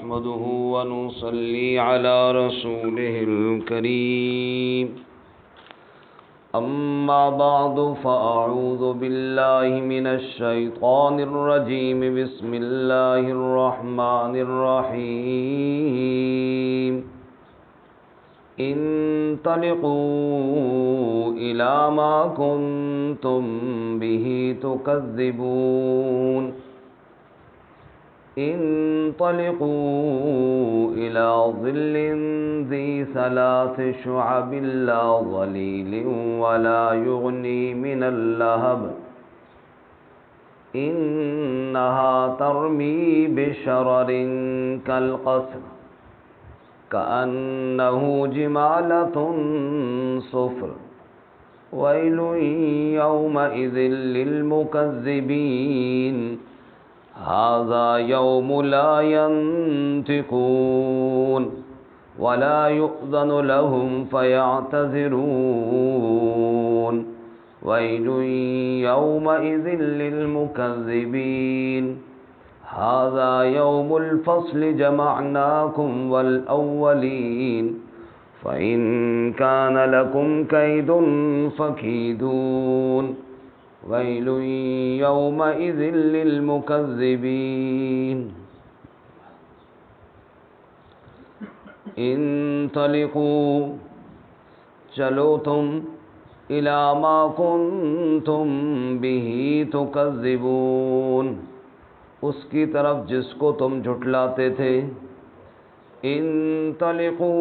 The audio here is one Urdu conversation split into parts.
نحمده ونصلي على رسوله الكريم أما بعد فأعوذ بالله من الشيطان الرجيم بسم الله الرحمن الرحيم انطلقوا إلى ما كنتم به تكذبون انطلقوا إلى ظل ذي ثلاث شعب لا ظليل ولا يغني من اللهب إنها ترمي بشرر كالقصر كأنه جمالة صفر ويل يومئذ للمكذبين هذا يوم لا ينطقون ولا يؤذن لهم فيعتذرون ويل يومئذ للمكذبين هذا يوم الفصل جمعناكم والأولين فإن كان لكم كيد فكيدون ويل يومئذ للمكذبين انطلقوا چلو تم إلى ما كنتم به تكذبون اس کی طرف جس کو تم جھٹلاتے تھے انطلقوا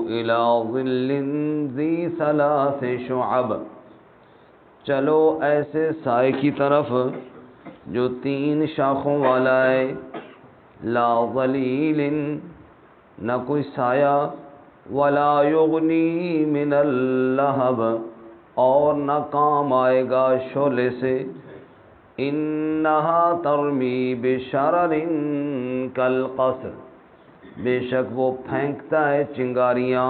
إلى ظل ذي ثلاث شعب چلو ایسے سائے کی طرف جو 3 شاخوں والا ہے لا ظلیل نہ کوئی سایہ ولا یغنی من اللہب اور نہ کام آئے گا شعلے سے انہا ترمی بشرر کالقصر بے شک وہ پھینکتا ہے چنگاریاں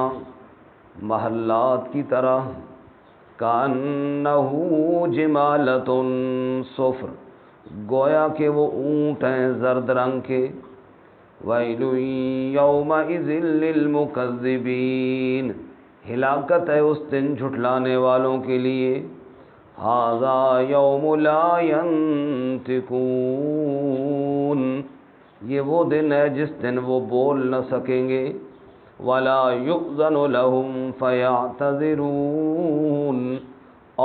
محلات کی طرح کأنہ جمالۃ صفر گویا کہ وہ اونٹ ہیں زرد رنگ کے ویل یومئذ للمکذبین ہلاکت ہے اس دن جھٹلانے والوں کے لیے ھذا یوم لا ینطقون یہ وہ دن ہے جس دن وہ بول نہ سکیں گے ولا یؤذن لهم فیعتذرون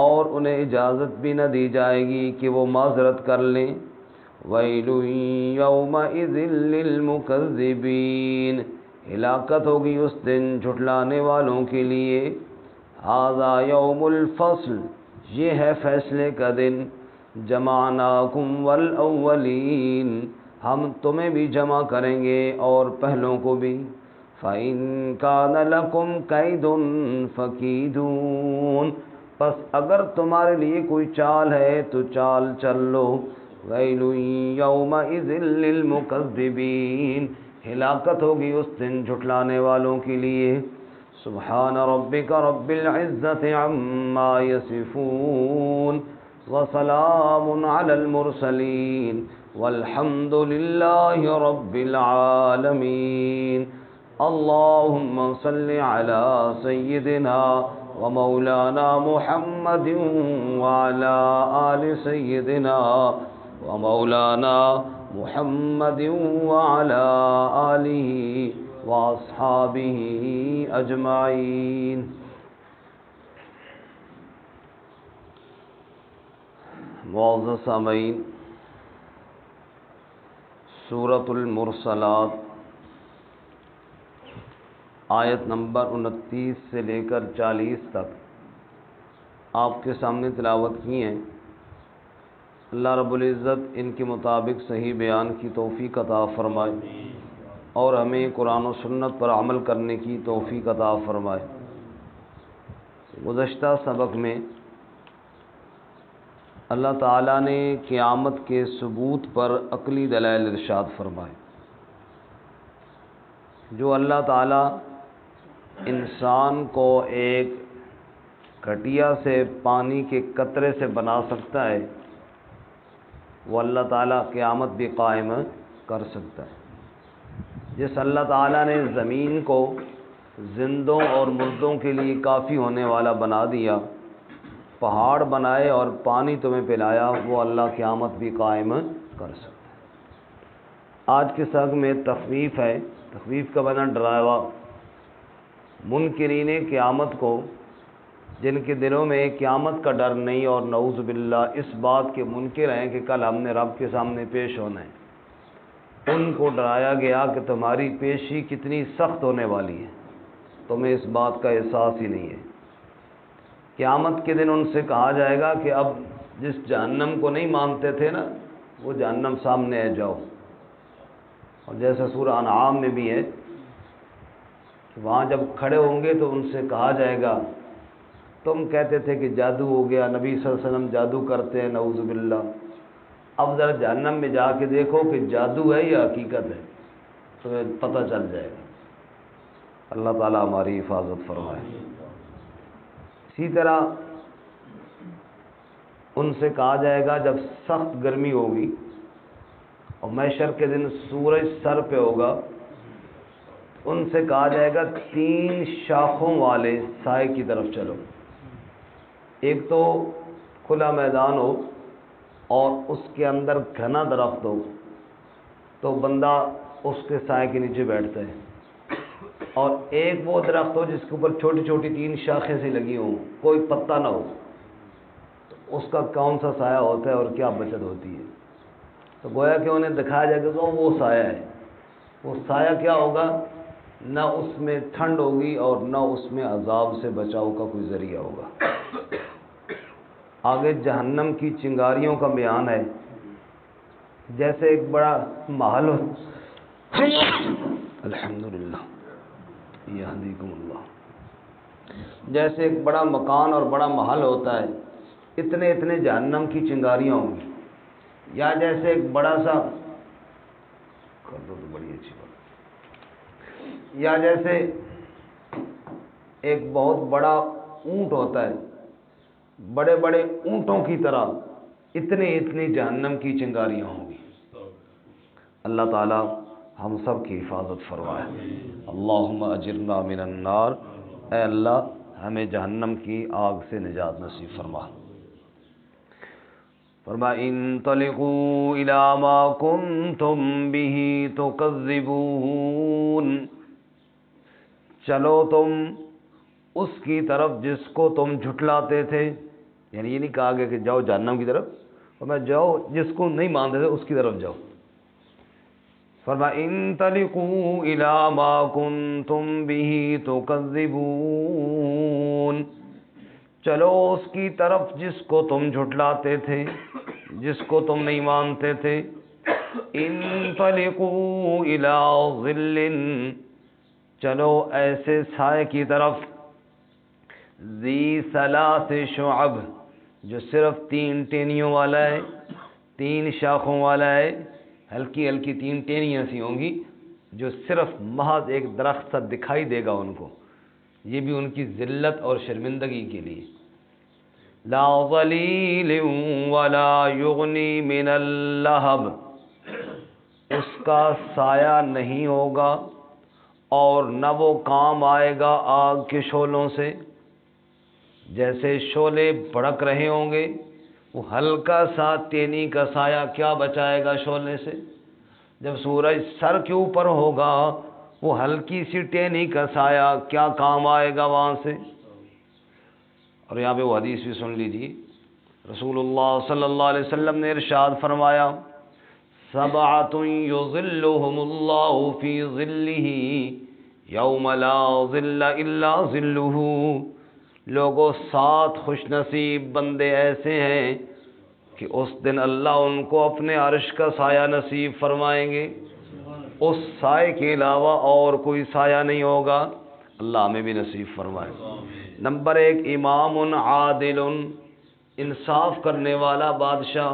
اور انہیں اجازت بھی نہ دی جائے گی کہ وہ معذرت کر لیں ویل یومئذ للمکذبین ہلاکت ہوگی اس دن جھٹلانے والوں کے لیے ھذا یوم الفصل یہ ہے فیصلے کا دن جمعناکم والاولین ہم تمہیں بھی جمع کریں گے اور پہلوں کو بھی فَإِن كَانَ لَكُمْ كَيْدٌ فَكِيدُونَ پس اگر تمہارے لیے کوئی چال ہے تو چال چل لو وَيْلٌ يَوْمَئِذٍ لِّلْمُكَذِّبِينَ ہلاکت ہوگی اس دن جھٹلانے والوں کے لیے سبحان ربک رب العزة عما يصفون وسلام علی المرسلین والحمد للہ رب العالمین اللهم صل على سيدنا ومولانا محمد وعلى آل سيدنا ومولانا محمد وعلى آله وأصحابه أجمعين معزز سامعین سورۃ المرسلات آیت نمبر 29 سے لے کر 40 تک آپ کے سامنے تلاوت کی ہیں اللہ رب العزت ان کے مطابق صحیح بیان کی توفیق عطا فرمائے اور ہمیں قرآن و سنت پر عمل کرنے کی توفیق عطا فرمائے گزشتہ سبق میں اللہ تعالیٰ نے قیامت کے ثبوت پر عقلی دلائل ارشاد فرمائے جو اللہ تعالیٰ انسان کو ایک گھٹیا سے پانی کے قطرے سے بنا سکتا ہے وہ اللہ تعالیٰ قیامت بھی قائم کر سکتا ہے۔ جس اللہ تعالیٰ نے زمین کو زندوں اور مردوں کے لیے کافی ہونے والا بنا دیا، پہاڑ بنائے اور پانی تمہیں پلایا، وہ اللہ قیامت بھی قائم کر سکتا ہے۔ آج کے سبق میں تخویف ہے، تخویف کا بنا ڈراوا۔ منکرین قیامت کو، جن کے دلوں میں قیامت کا ڈر نہیں اور نعوذ باللہ اس بات کے منکر ہیں کہ کل ہم نے رب کے سامنے پیش ہونا ہے، ان کو ڈرایا گیا کہ تمہاری پیشی کتنی سخت ہونے والی ہے، تمہیں اس بات کا احساس ہی نہیں ہے۔ قیامت کے دن ان سے کہا جائے گا کہ اب جس جہنم کو نہیں مانتے تھے نا، وہ جہنم سامنے ہے، جاؤ۔ اور جیسا سورہ انعام میں بھی ہے کہ وہاں جب کھڑے ہوں گے تو ان سے کہا جائے گا تم کہتے تھے کہ جادو ہو گیا، نبی صلی اللہ علیہ وسلم جادو کرتے ہیں، نعوذ باللہ، اب ذرا جہنم میں جا کے دیکھو کہ جادو ہے یا حقیقت ہے، تمہیں پتہ چل جائے گا۔ اللہ تعالیٰ ہماری حفاظت فرمائے۔ اسی طرح ان سے کہا جائے گا جب سخت گرمی ہوگی اور محشر کے دن سورج سر پہ ہوگا، ان سے کہا جائے گا 3 شاخوں والے سائے کی طرف چلو۔ ایک تو کھلا میدان ہو اور اس کے اندر گھنا درخت ہو تو بندہ اس کے سائے کے نیچے بیٹھتا ہے، اور ایک وہ درخت ہو جس کے اوپر چھوٹی چھوٹی 3 شاخیں سی لگی ہوں، کوئی پتا نہ ہو، تو اس کا کون سا سایہ ہوتا ہے اور کیا بچت ہوتی ہے۔ تو گویا کہ انہیں دکھایا جائے گا وہ سایہ ہے۔ وہ سایہ کیا ہوگا؟ نہ اس میں ٹھنڈ ہوگی اور نہ اس میں عذاب سے بچاؤ کا کوئی ذریعہ ہوگا۔ آگے جہنم کی چنگاریوں کا بیان ہے۔ جیسے ایک بڑا محل ہو، الحمدللہ یہدیکم اللہ، جیسے ایک بڑا مکان اور بڑا محل ہوتا ہے، اتنے اتنے جہنم کی چنگاریاں ہوں گی۔ یا جیسے ایک بڑا سا، کر دو تو بڑی اچھی بات، یا جیسے ایک بہت بڑا اونٹ ہوتا ہے، بڑے بڑے اونٹوں کی طرح اتنی اتنی جہنم کی چنگاریاں ہوں گی۔ اللہ تعالی ہم سب کی حفاظت فرمائے۔ اللہم اجرنا من النار، اے اللہ ہمیں جہنم کی آگ سے نجات نصیب فرما۔ فرما انطلقوا الی ما کنتم بہ تکذبون، چلو تم اس کی طرف جس کو تم جھٹلاتے تھے، یعنی یہ نہیں کہا گیا کہ جاؤ جہنم کی طرف، فرمایا جاؤ جس کو نہیں مانتے تھے اس کی طرف جاؤ۔ فرمایا انطلقوا الی ما کنتم بہ تکذبون، چلو اس کی طرف جس کو تم جھٹلاتے تھے، جس کو تم نہیں مانتے تھے۔ انطلقوا الی ظل، چلو ایسے سائے کی طرف، ذی ثلاث شعب، جو صرف 3 ٹہنیوں والا ہے، 3 شاخوں والا ہے، ہلکی ہلکی 3 ٹہنیاں سی ہوں گی، جو صرف محض ایک درخت سا دکھائی دے گا ان کو، یہ بھی ان کی ذلت اور شرمندگی کے لیے۔ لا ظلیل ولا یغنی من اللہب، اس کا سایہ نہیں ہوگا اور نہ وہ کام آئے گا آگ کے شعلوں سے۔ جیسے شعلے بھڑک رہے ہوں گے، وہ ہلکا سا تینی کا سایہ کیا بچائے گا شعلے سے؟ جب سورج سر کے اوپر ہوگا، وہ ہلکی سی ٹینی کا سایہ کیا کام آئے گا وہاں سے؟ اور یہاں پہ وہ حدیث بھی سن لیجیے، رسول اللہ صلی اللہ علیہ وسلم نے ارشاد فرمایا، سبعۃ یظلھم اللہ فی ظلہ یوم لا ظل الا ظلہ، لوگوں 7 خوش نصیب بندے ایسے ہیں کہ اس دن اللہ ان کو اپنے عرش کا سایہ نصیب فرمائیں گے، اس سائے کے علاوہ اور کوئی سایہ نہیں ہوگا۔ اللہ ہمیں بھی نصیب فرمائے۔ نمبر 1، امام عادل، انصاف کرنے والا بادشاہ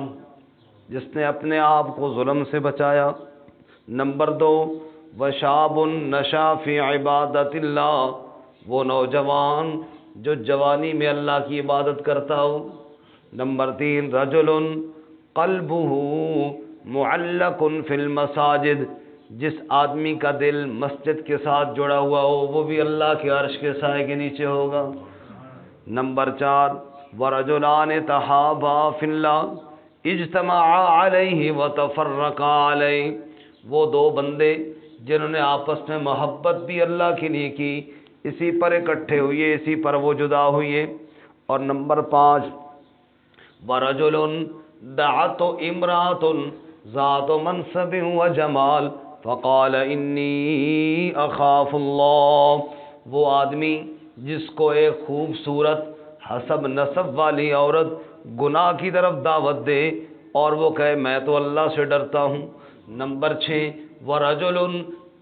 جس نے اپنے آپ کو ظلم سے بچایا۔ نمبر 2، وشاب نشا فی عبادت اللہ، وہ نوجوان جو جوانی میں اللہ کی عبادت کرتا ہو۔ نمبر 3، رجل قلبہ معلق فی المساجد، جس آدمی کا دل مسجد کے ساتھ جڑا ہوا ہو وہ بھی اللہ کے عرش کے سائے کے نیچے ہوگا۔ نمبر 4 ورجلان تحابا فی اللہ اجتمعا علیہ وتفرقا علیہ، وہ دو بندے جنہوں نے آپس میں محبت بھی اللہ کے لیے کی، اسی پر اکٹھے ہوئے، اسی پر وہ جدا ہوئے۔ اور نمبر 5 ورجل دعت امرأۃ ذات منصب وجمال فقال انی اخاف اللہ، وہ آدمی جس کو ایک خوبصورت حسب نسب والی عورت گناہ کی طرف دعوت دے اور وہ کہے میں تو اللہ سے ڈرتا ہوں۔ نمبر 6 ورجل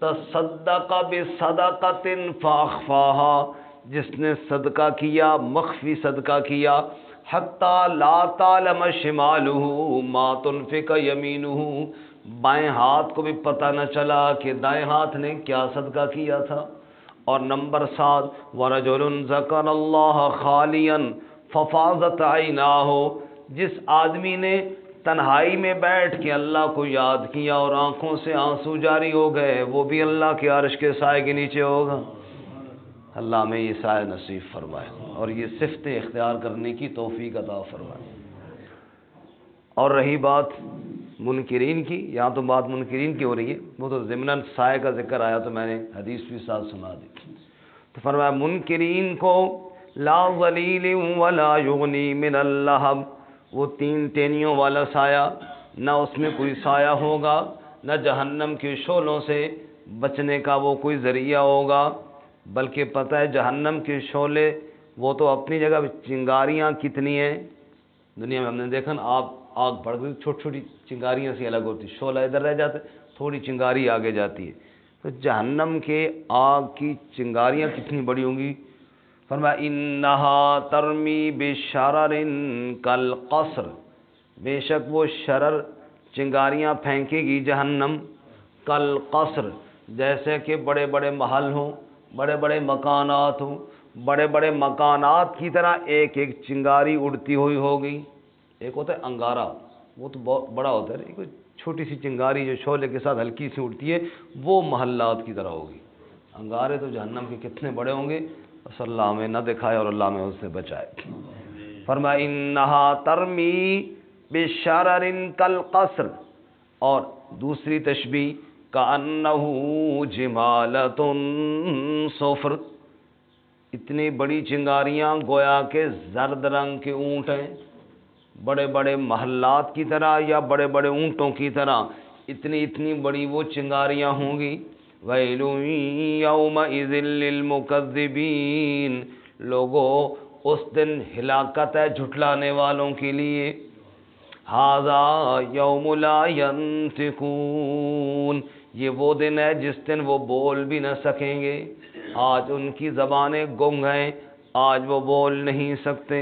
تصدق بصدقۃ فاخفاها، جس نے صدقہ کیا، مخفی صدقہ کیا، حتی لا تعلم شمالہ ما تنفق یمینہ، بائیں ہاتھ کو بھی پتہ نہ چلا کہ دائیں ہاتھ نے کیا صدقہ کیا تھا۔ اور نمبر 7 ورجل ذکر اللہ خالیا ففاضت عیناہ، جس آدمی نے تنہائی میں بیٹھ کے اللہ کو یاد کیا اور آنکھوں سے آنسو جاری ہو گئے، وہ بھی اللہ کے عرش کے سائے کے نیچے ہوگا۔ اللہ میں یہ سایہ نصیب فرمائے اور یہ صفتیں اختیار کرنے کی توفیق عطا فرمائے۔ اور رہی بات منکرین کی، یہاں تو بات منکرین کی ہو رہی ہے، وہ تو ضمناً سائے کا ذکر آیا تو میں نے حدیث بھی ساتھ سنا دی۔ تو فرمایا منکرین کو لا ظلیل ولا یغنی من اللہب، وہ 3 ٹینیوں والا سایہ، نہ اس میں کوئی سایہ ہوگا، نہ جہنم کے شعلوں سے بچنے کا وہ کوئی ذریعہ ہوگا، بلکہ پتہ ہے جہنم کے شعلے وہ تو اپنی جگہ چنگاریاں کتنی ہیں دنیا میں، ہم نے دیکھا نا آگ بڑھ گئی، چھوٹی چھوٹی چنگاریاں سے الگ ہوتی، شعلہ ادھر رہ جاتا ہے، تھوڑی چنگاری آگے جاتی ہے، تو جہنم کے آگ کی چنگاریاں کتنی بڑی ہوں گی۔ فرمایا انہا ترمی بشرر کالقصر، بے شک وہ شرر چنگاریاں پھینکے گی جہنم، کالقصر جیسے کہ بڑے بڑے محل ہوں، بڑے بڑے مکانات ہوں، بڑے بڑے مکانات کی طرح ایک ایک چنگاری اڑتی ہوئی ہوگی۔ ایک ہوتا ہے انگارہ، وہ تو بہت بڑا ہوتا ہے، ایک چھوٹی سی چنگاری جو شعلے کے ساتھ ہلکی سی اڑتی ہے وہ محلات کی طرح ہوگی۔ انگارے تو جہنم کے کتنے بڑے ہوں گے، بس اللہ ہمیں نہ دکھائے اور اللہ ہمیں اس سے بچائے۔ فرمایا انہا ترمی بشرر کالقصر، اور دوسری تشبیہ کأنہ جمالۃ صفر، اتنی بڑی چنگاریاں گویا کے زرد رنگ کے اونٹ ہیں، بڑے بڑے محلات کی طرح یا بڑے بڑے اونٹوں کی طرح اتنی اتنی بڑی وہ چنگاریاں ہوں گی۔ ویل یومئذ للمکذبین، لوگوں اس دن ہلاکت ہے جھٹلانے والوں کے لیے۔ ھذا یوم لا ینطقون، یہ وہ دن ہے جس دن وہ بول بھی نہ سکیں گے، آج ان کی زبانیں گنگ ہیں، آج وہ بول نہیں سکتے۔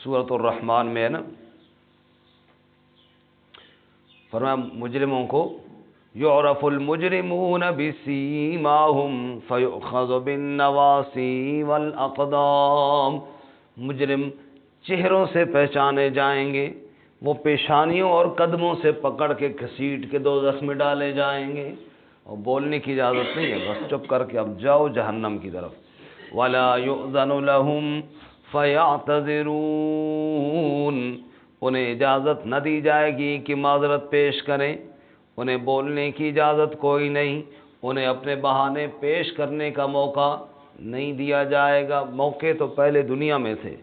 سورۃ الرحمن میں ہے نا، فرمایا مجرموں کو یعرف المجرمون بسیماہم فیؤخذ بالنواصی والاقدام، مجرم چہروں سے پہچانے جائیں گے، وہ پیشانیوں اور قدموں سے پکڑ کے گھسیٹ کے دوزخ میں ڈالے جائیں گے، اور بولنے کی اجازت نہیں ہے، بس چپ کر کے اب جاؤ جہنم کی طرف۔ ولا یؤذن لہم فیعتذرون، انہیں اجازت نہ دی جائے گی کہ معذرت پیش کریں، انہیں بولنے کی اجازت کوئی نہیں، انہیں اپنے بہانے پیش کرنے کا موقع نہیں دیا جائے گا۔ موقع تو پہلے دنیا میں تھے،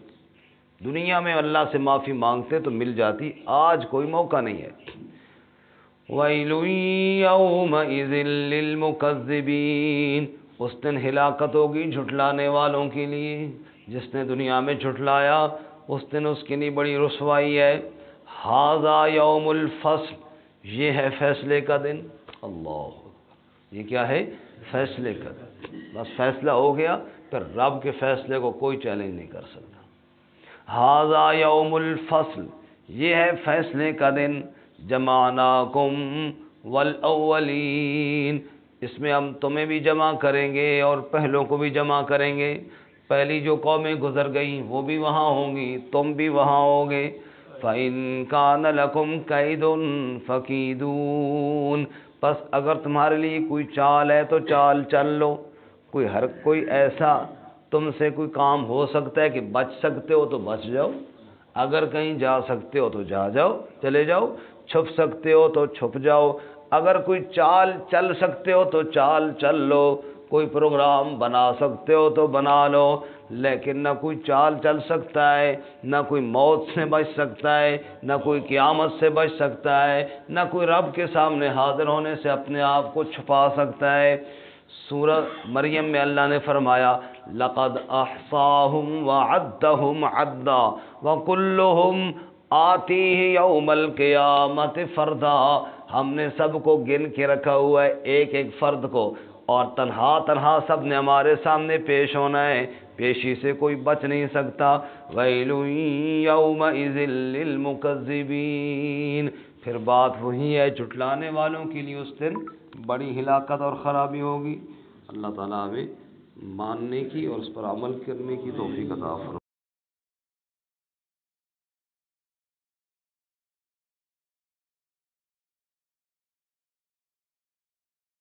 دنیا میں اللہ سے معافی مانگتے تو مل جاتی، آج کوئی موقع نہیں ہے۔ وَيْلٌ يَوْمَئِذٍ لِّلْمُكَذِّبِينَ، اس دن ہلاکت ہوگی جھٹلانے والوں کے لیے، جس نے دنیا میں جھٹلایا اس دن اس کے لیے بڑی رسوائی ہے۔ ھذا یوم الفصل، یہ ہے فیصلے کا دن۔ اللہ، یہ کیا ہے؟ فیصلے کا دن، بس فیصلہ ہو گیا، پھر رب کے فیصلے کو کوئی چیلنج نہیں کر سکتا۔ ھذا یوم الفصل، یہ ہے فیصلے کا دن۔ جمعناکم والاولین، اس میں ہم تمہیں بھی جمع کریں گے اور پہلوں کو بھی جمع کریں گے، پہلی جو قومیں گزر گئیں وہ بھی وہاں ہوں گی، تم بھی وہاں ہوگے۔ فَإِن كَانَ لَكُمْ كَيْدٌ فَكِيدُونِ، بس اگر تمہارے لیے کوئی چال ہے تو چال چل لو، کوئی ایسا تم سے کوئی کام ہو سکتا ہے کہ بچ سکتے ہو تو بچ جاؤ، اگر کہیں جا سکتے ہو تو جاؤ، چلے جاؤ، چھپ سکتے ہو تو چھپ جاؤ، اگر کوئی چال چل سکتے ہو تو چال چل لو، کوئی پروگرام بنا سکتے ہو تو بنا لو، لیکن نہ کوئی چال چل سکتا ہے، نہ کوئی موت سے بچ سکتا ہے، نہ کوئی قیامت سے بچ سکتا ہے، نہ کوئی رب کے سامنے حاضر ہونے سے اپنے آپ کو چھپا سکتا ہے۔ سورہ مریم میں اللہ نے فرمایا لقد احصاهم وعدهم عدا وكلهم آتیہ یوم القیامت فردا، ہم نے سب کو گن کے رکھا ہوا ہے ایک ایک فرد کو، اور تنہا تنہا سب نے ہمارے سامنے پیش ہونا ہے، پیشی سے کوئی بچ نہیں سکتا۔ ویل یومئذ للمکذبین، پھر بات وہی ہے جھٹلانے والوں کے لیے اس دن بڑی ہلاکت اور خرابی ہوگی۔ اللہ تعالیٰ ہمیں ماننے کی اور اس پر عمل کرنے کی توفیق عطا فرمائے۔